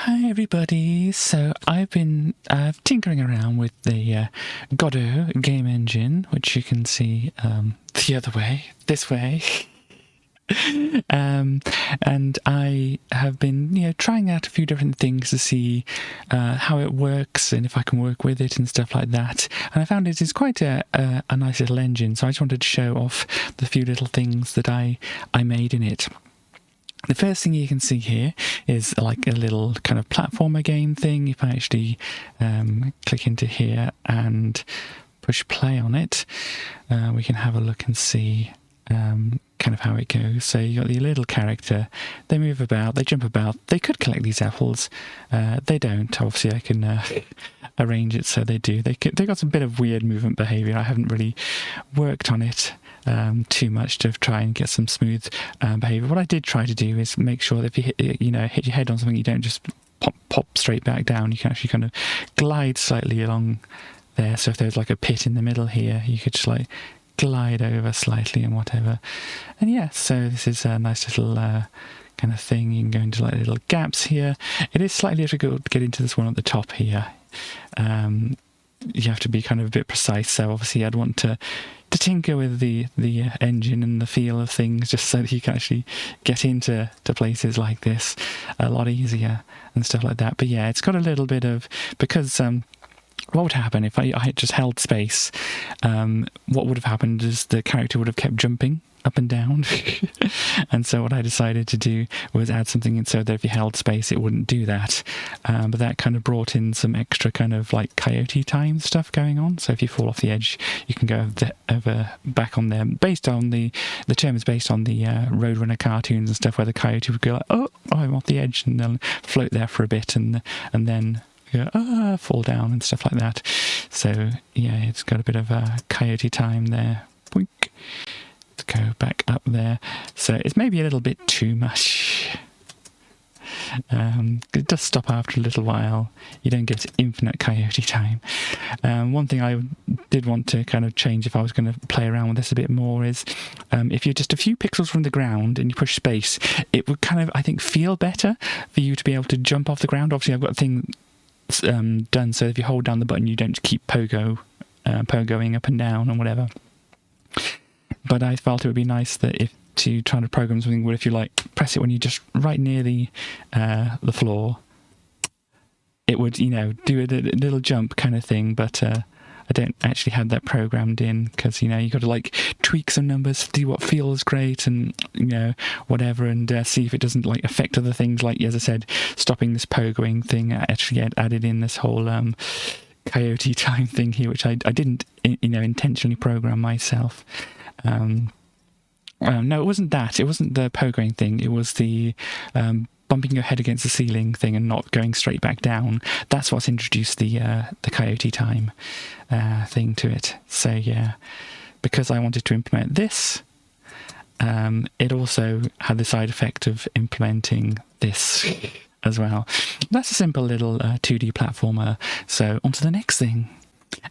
Hi everybody, so I've been tinkering around with the Godot game engine, which you can see the other way, this way. And I have been, trying out a few different things to see how it works and if I can work with it and stuff like that. And I found it is quite a nice little engine, so I just wanted to show off the few little things that I made in it. The first thing you can see here is like a little kind of platformer game thing. If I actually click into here and push play on it, we can have a look and see kind of how it goes. So you got the little character, they move about, they jump about, they could collect these apples, they don't. Obviously I can arrange it so they do. They got some bit of weird movement behaviour. I haven't really worked on it too much to try and get some smooth behaviour. What I did try to do is make sure that if you hit your head on something, you don't just pop straight back down. You can actually kind of glide slightly along there. So if there's like a pit in the middle here, you could just like glide over slightly and whatever. And yeah, so this is a nice little kind of thing. You can go into like little gaps here. It is slightly difficult to get into this one at the top here. You have to be kind of a bit precise, so obviously I'd want to tinker with the engine and the feel of things just so that you can actually get into places like this a lot easier and stuff like that. But yeah, it's got a little bit of, because what would happen if I had just held space, what would have happened is the character would have kept jumping up and down. And so what I decided to do was add something in so that if you held space it wouldn't do that, but that kind of brought in some extra kind of like coyote time stuff going on. So if you fall off the edge you can go over back on there, based on the term is based on the Roadrunner cartoons and stuff, where the coyote would go like, oh I'm off the edge, and they'll float there for a bit and then go, fall down and stuff like that. So yeah, it's got a bit of a coyote time there. Boink. Let's go back up there. So it's maybe a little bit too much. It does stop after a little while. You don't get infinite coyote time. One thing I did want to kind of change if I was going to play around with this a bit more is if you're just a few pixels from the ground and you push space, it would kind of, I think, feel better for you to be able to jump off the ground. Obviously I've got a thing done so if you hold down the button you don't keep pogoing up and down and whatever. But I felt it would be nice that if to try to program something where if you like press it when you're just right near the floor, it would do a little jump kind of thing. But I don't actually have that programmed in because you got to like tweak some numbers to do what feels great and whatever, and see if it doesn't like affect other things. Like as I said, stopping this pogoing thing. I actually added in this whole coyote time thing here, which I didn't intentionally program myself. No, it wasn't that. It wasn't the pogoing thing. It was the bumping your head against the ceiling thing and not going straight back down. That's what's introduced the coyote time thing to it. So yeah, because I wanted to implement this, it also had the side effect of implementing this as well. That's a simple little 2D platformer. So on to the next thing.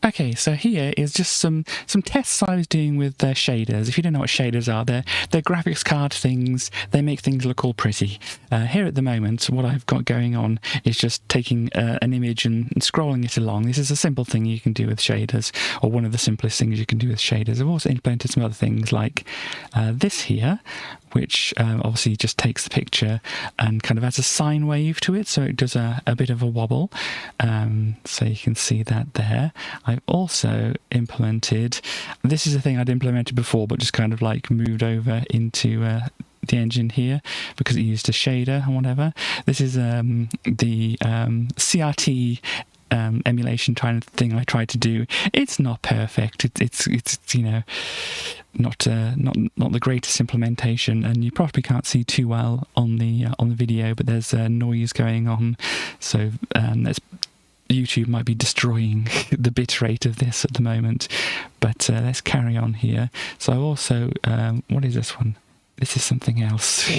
Okay, so here is just some tests I was doing with shaders. If you don't know what shaders are, they're graphics card things. They make things look all pretty. Here at the moment, what I've got going on is just taking an image and scrolling it along. This is a simple thing you can do with shaders, or one of the simplest things you can do with shaders. I've also implemented some other things like this here, which obviously just takes the picture and kind of adds a sine wave to it, so it does a bit of a wobble. So you can see that there. I've also implemented, this is a thing I'd implemented before, but just kind of like moved over into the engine here because it used a shader and whatever. This is the CRT emulation kind of thing I tried to do. It's not perfect. It's not the greatest implementation, and you probably can't see too well on the video. But there's noise going on, so YouTube might be destroying the bit rate of this at the moment. But let's carry on here. So I've also what is this one? This is something else.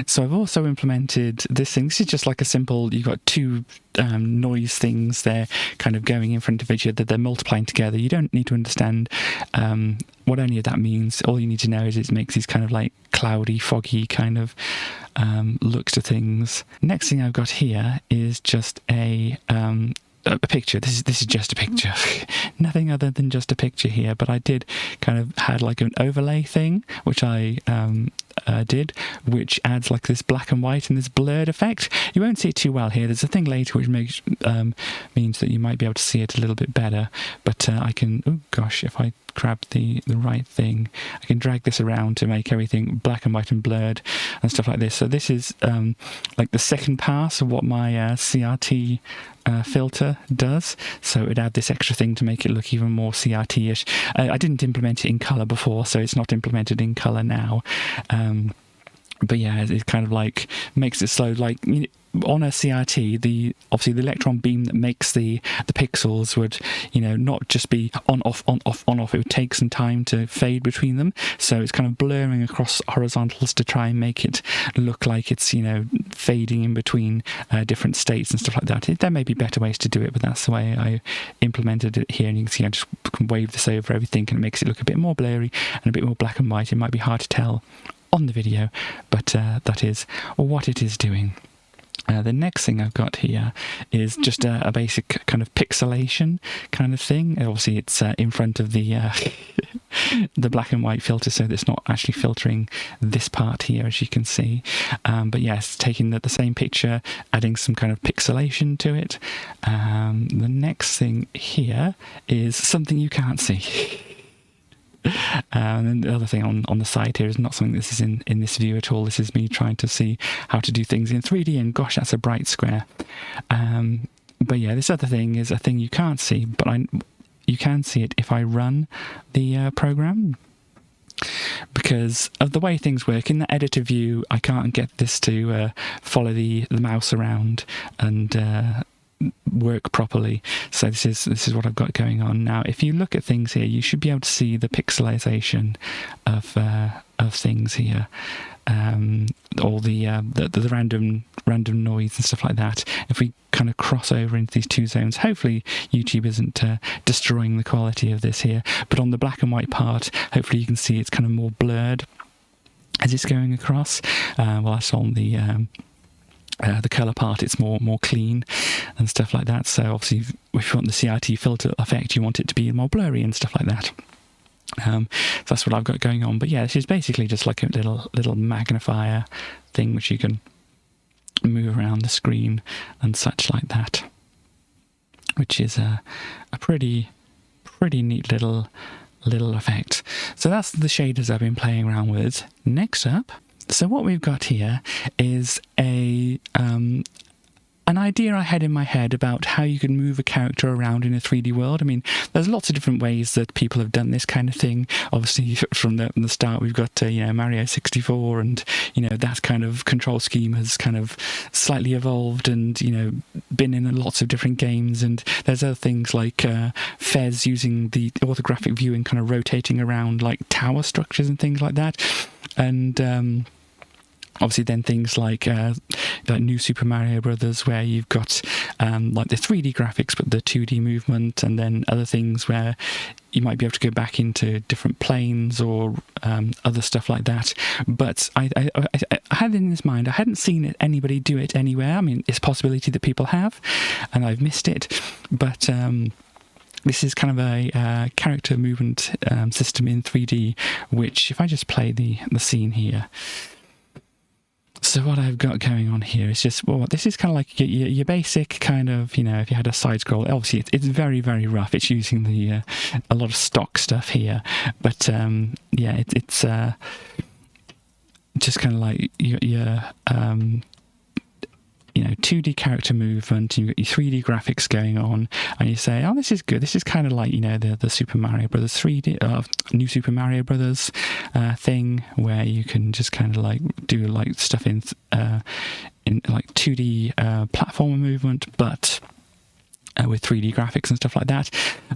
So I've also implemented this thing. This is just like a simple, you've got two noise things there kind of going in front of each other. They're multiplying together. You don't need to understand what any of that means. All you need to know is it makes these kind of like cloudy, foggy kind of looks to things. Next thing I've got here is just a picture. This is just a picture. Nothing other than just a picture here, but I did kind of had like an overlay thing, which I did, which adds like this black and white and this blurred effect. You won't see it too well here. There's a thing later which makes means that you might be able to see it a little bit better, but I can, oh gosh, if I grab the right thing, I can drag this around to make everything black and white and blurred and stuff like this. So this is like the second pass of what my CRT filter does, so it'd add this extra thing to make it look even more CRT-ish. I didn't implement it in colour before, so it's not implemented in colour now. But yeah, it kind of like makes it slow. Like, you know, on a CRT, obviously the electron beam that makes the pixels would, you know, not just be on off on off on off. It would take some time to fade between them, so it's kind of blurring across horizontals to try and make it look like it's, you know, fading in between different states and stuff like that. There may be better ways to do it, but that's the way I implemented it here. And you can see I just can wave this over everything, and it makes it look a bit more blurry and a bit more black and white. It might be hard to tell on the video, but that is what it is doing. The next thing I've got here is just a basic kind of pixelation kind of thing. Obviously, it's in front of the the black and white filter, so it's not actually filtering this part here, as you can see. But yes, taking the same picture, adding some kind of pixelation to it. The next thing here is something you can't see. And then the other thing on the side here is not something this is in this view at all. This is me trying to see how to do things in 3D, and gosh, that's a bright square. But yeah, this other thing is a thing you can't see, but you can see it if I run the program. Because of the way things work, in the editor view, I can't get this to follow the mouse around and work properly. So this is what I've got going on now. If you look at things here, you should be able to see the pixelization of things here, all the random noise and stuff like that. If we kind of cross over into these two zones, hopefully YouTube isn't destroying the quality of this here. But on the black and white part, hopefully you can see it's kind of more blurred as it's going across. Well, that's on the colour part, it's more clean and stuff like that. So obviously, if you want the CRT filter effect, you want it to be more blurry and stuff like that. So that's what I've got going on. But yeah, this is basically just like a little magnifier thing which you can move around the screen and such like that, which is a pretty neat little effect. So that's the shaders I've been playing around with. Next up, so what we've got here is an idea I had in my head about how you can move a character around in a 3D world. I mean, there's lots of different ways that people have done this kind of thing. Obviously, from the start, we've got Mario 64, and that kind of control scheme has kind of slightly evolved and been in lots of different games. And there's other things like Fez using the orthographic view and kind of rotating around like tower structures and things like that. And obviously then things like New Super Mario Brothers, where you've got like the 3D graphics but the 2D movement, and then other things where you might be able to go back into different planes or other stuff like that. But I had in this mind, I hadn't seen anybody do it anywhere. I mean, it's a possibility that people have, and I've missed it. But this is kind of a character movement system in 3D, which if I just play the scene here. So what I've got going on here is just, well, this is kind of like your basic kind of, if you had a side scroll, obviously it's very, very rough. It's using a lot of stock stuff here. But yeah, it's just kind of like your 2D character movement, and you've got your 3D graphics going on, and you say, oh, this is good. This is kind of like, the Super Mario Brothers 3D, New Super Mario Brothers thing, where you can just kind of like do like stuff in like 2D platformer movement, but with 3D graphics and stuff like that.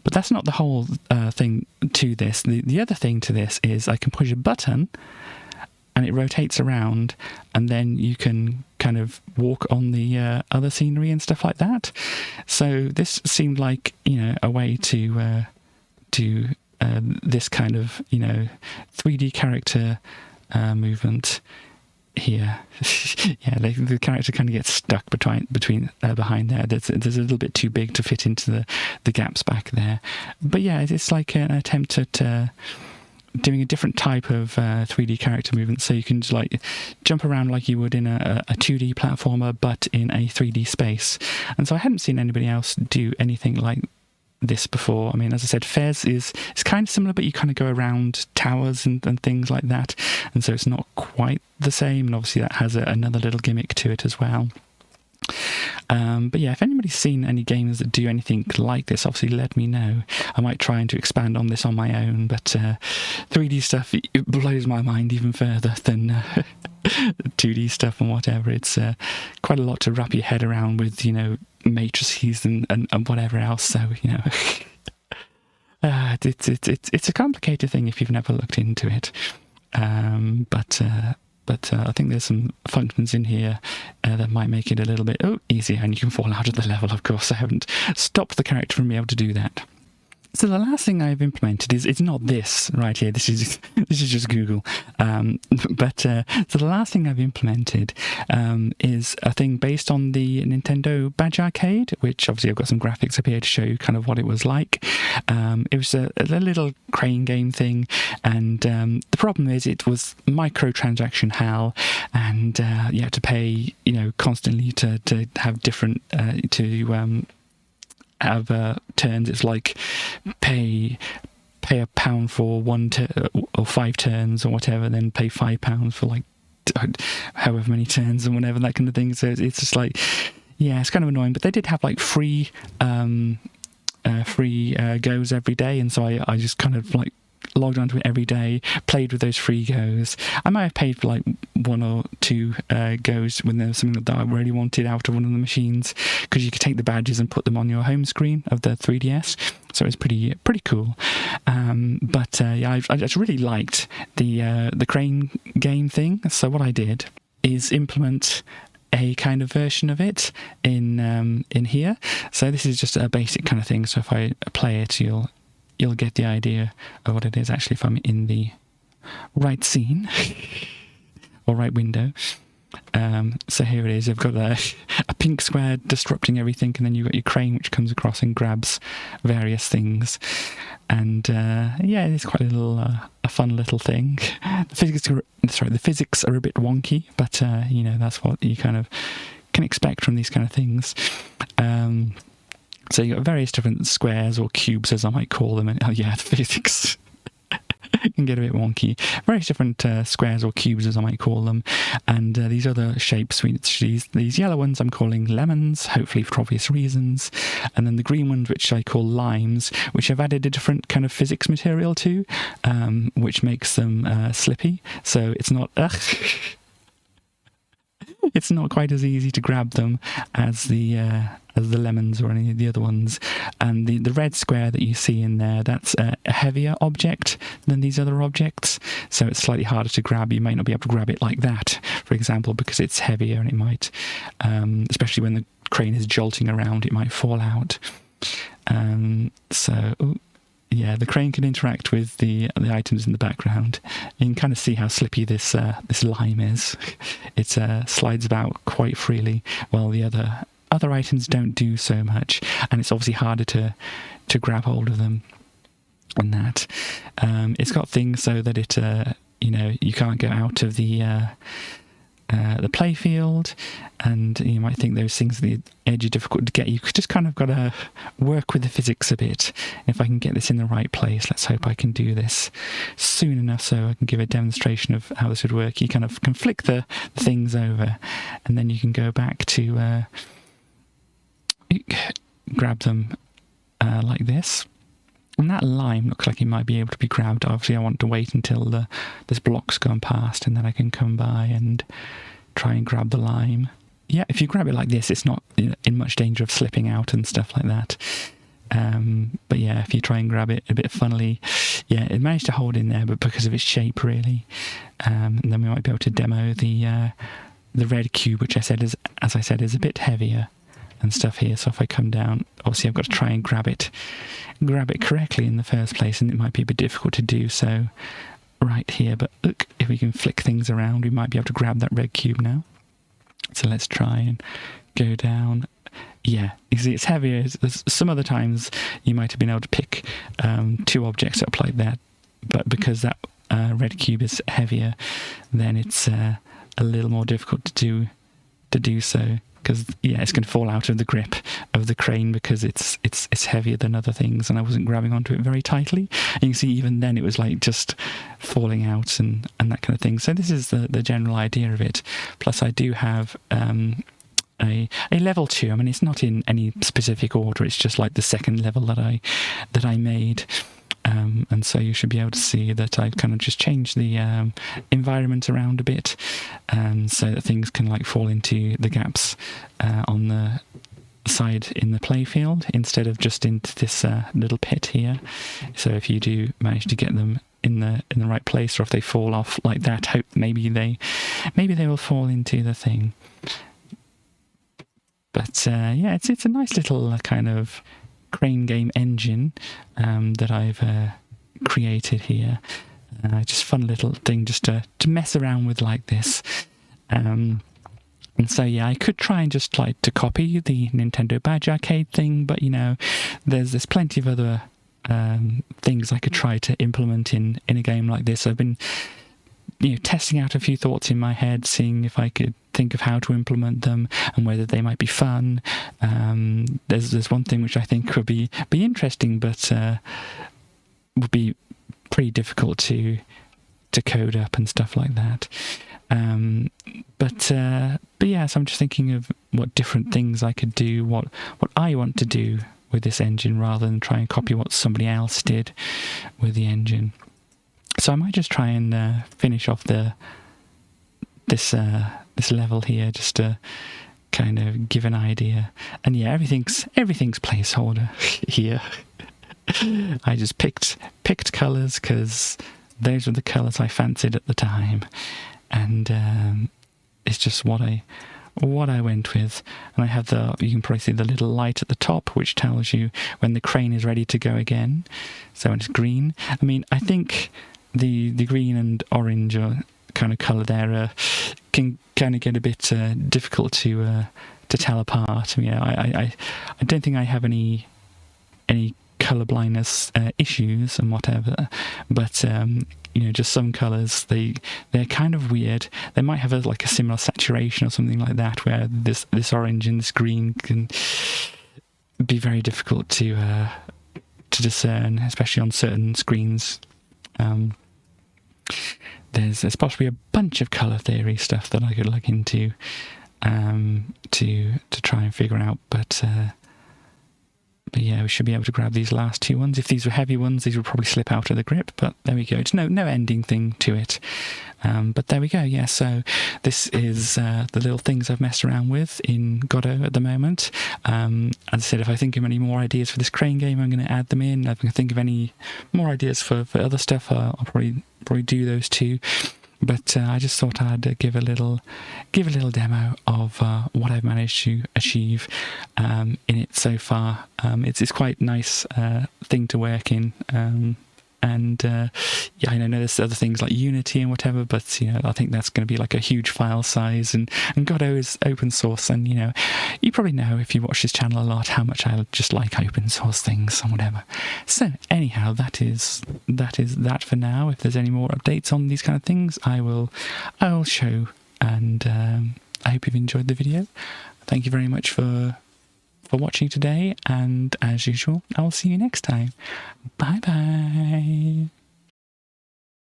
But that's not the whole thing to this. The other thing to this is I can push a button, and it rotates around, and then you can kind of walk on the other scenery and stuff like that. So this seemed like, a way to do this kind of 3D character movement here. Yeah, the character kind of gets stuck behind there. There's a little bit too big to fit into the gaps back there. But yeah, it's like an attempt at doing a different type of 3D character movement, so you can just like jump around like you would in a 2D platformer, but in a 3D space. And so I hadn't seen anybody else do anything like this before. I mean, as I said, Fez is kind of similar, but you kind of go around towers and things like that, and so it's not quite the same, and obviously that has another little gimmick to it as well. But yeah, if anybody's seen any games that do anything like this, obviously let me know. I might try to expand on this on my own, but 3D stuff, it blows my mind even further than 2D stuff and whatever. It's quite a lot to wrap your head around with, matrices and whatever else, so, it's a complicated thing if you've never looked into it. But I think there's some functions in here that might make it a little bit easier, and you can fall out of the level, of course. I haven't stopped the character from being able to do that. So the last thing I've implemented is, it's not this right here. This is just Google. So the last thing I've implemented is a thing based on the Nintendo Badge Arcade, which obviously I've got some graphics up here to show you kind of what it was like. It was a little crane game thing, and the problem is it was microtransaction hell, and you had to pay constantly to have different have turns. It's like pay £1 for or 5 turns or whatever, then pay £5 for like however many turns and whatever, that kind of thing. So it's just like, yeah, it's kind of annoying. But they did have like free goes every day, and so I just kind of like logged onto it every day, played with those free goes. I might have paid for like 1 or 2 goes when there was something that I really wanted out of one of the machines, because you could take the badges and put them on your home screen of the 3DS. So it was pretty cool. Yeah, I just really liked the crane game thing. So what I did is implement a kind of version of it in here. So this is just a basic kind of thing. So if I play it, you'll get the idea of what it is. Actually, if I'm in the right scene or right window. So here it is. I've got a pink square disrupting everything, and then you've got your crane which comes across and grabs various things. And yeah, it's quite a fun little thing. The physics are a bit wonky, but that's what you kind of can expect from these kind of things. So you've got various different squares or cubes, as I might call them. And the physics can get a bit wonky. Various different squares or cubes, as I might call them. And these other shapes, these yellow ones I'm calling lemons, hopefully for obvious reasons. And then the green ones, which I call limes, which I've added a different kind of physics material to, which makes them slippy. So it's not... it's not quite as easy to grab them as the lemons or any of the other ones. And the red square that you see in there, that's a heavier object than these other objects, so it's slightly harder to grab. You might not be able to grab it like that, for example, because it's heavier, and it might, especially when the crane is jolting around, it might fall out. Yeah, the crane can interact with the items in the background. You can kind of see how slippy this lime is. It slides about quite freely, while the other items don't do so much, and it's obviously harder to grab hold of them. And that it's got things so that it you can't go out of the playfield, and you might think those things at the edge are difficult to get. You just kind of got to work with the physics a bit. If I can get this in the right place, let's hope I can do this soon enough so I can give a demonstration of how this would work. You kind of can flick the things over, and then you can go back to grab them like this. And that lime looks like it might be able to be grabbed. Obviously, I want to wait until this block's gone past, and then I can come by and try and grab the lime. Yeah, if you grab it like this, it's not in much danger of slipping out and stuff like that. But yeah, if you try and grab it a bit funnily, yeah, it managed to hold in there, but because of its shape, really. And then we might be able to demo the red cube, which as I said, is a bit heavier and stuff here. So if I come down, obviously I've got to try and grab it correctly in the first place, and it might be a bit difficult to do so right here. But look, if we can flick things around, we might be able to grab that red cube now. So let's try and go down. Yeah, you see it's heavier. Some other times you might have been able to pick 2 objects up like that, but because that red cube is heavier, then it's a little more difficult to do so, because yeah, it's going to fall out of the grip of the crane because it's heavier than other things, and I wasn't grabbing onto it very tightly. And you can see even then it was like just falling out and that kind of thing. So this is the general idea of it. Plus I do have a level 2. I mean, it's not in any specific order, it's just like the second level that I made. And so you should be able to see that I've kind of just changed the environment around a bit, so that things can like fall into the gaps on the side in the playfield instead of just into this little pit here. So if you do manage to get them in the right place, or if they fall off like that, hope maybe they will fall into the thing. But yeah, it's a nice little kind of crane game engine that I've created here. Just fun little thing just to mess around with like this. And so yeah, I could try and just like to copy the Nintendo Badge Arcade thing, but you know, there's plenty of other things I could try to implement in a game like this. I've been testing out a few thoughts in my head, seeing if I could think of how to implement them and whether they might be fun. There's one thing which I think would be interesting, but would be pretty difficult to code up and stuff like that. But yeah, so I'm just thinking of what different things I could do, what I want to do with this engine, rather than try and copy what somebody else did with the engine. So I might just try and finish off this level here, just to kind of give an idea. And yeah, everything's placeholder here. I just picked colours because those were the colours I fancied at the time, and it's just what I went with. And I have you can probably see the little light at the top, which tells you when the crane is ready to go again. So it's green. I mean, I think the green and orange kind of colour there can kind of get a bit difficult to tell apart. I mean, I don't think I have any colour blindness issues and whatever, but just some colours, they're kind of weird. They might have like a similar saturation or something like that, where this orange and this green can be very difficult to discern, especially on certain screens. There's possibly a bunch of colour theory stuff that I could look into to try and figure out, but yeah, we should be able to grab these last 2 ones. If these were heavy ones, these would probably slip out of the grip, but there we go. It's no ending thing to it. But there we go, yeah. So this is the little things I've messed around with in Godot at the moment. As I said, if I think of any more ideas for this crane game, I'm going to add them in. If I can think of any more ideas for other stuff, I'll probably do those too. But I just thought I'd give a little demo of what I've managed to achieve in it so far. It's quite a nice thing to work in. And yeah, I know there's other things like Unity and whatever, but I think that's going to be like a huge file size. And Godot is open source, and you probably know if you watch this channel a lot how much I just like open source things and whatever. So anyhow, that is that for now. If there's any more updates on these kind of things, I will show. And I hope you've enjoyed the video. Thank you very much for watching today, and as usual, I will see you next time. Bye bye.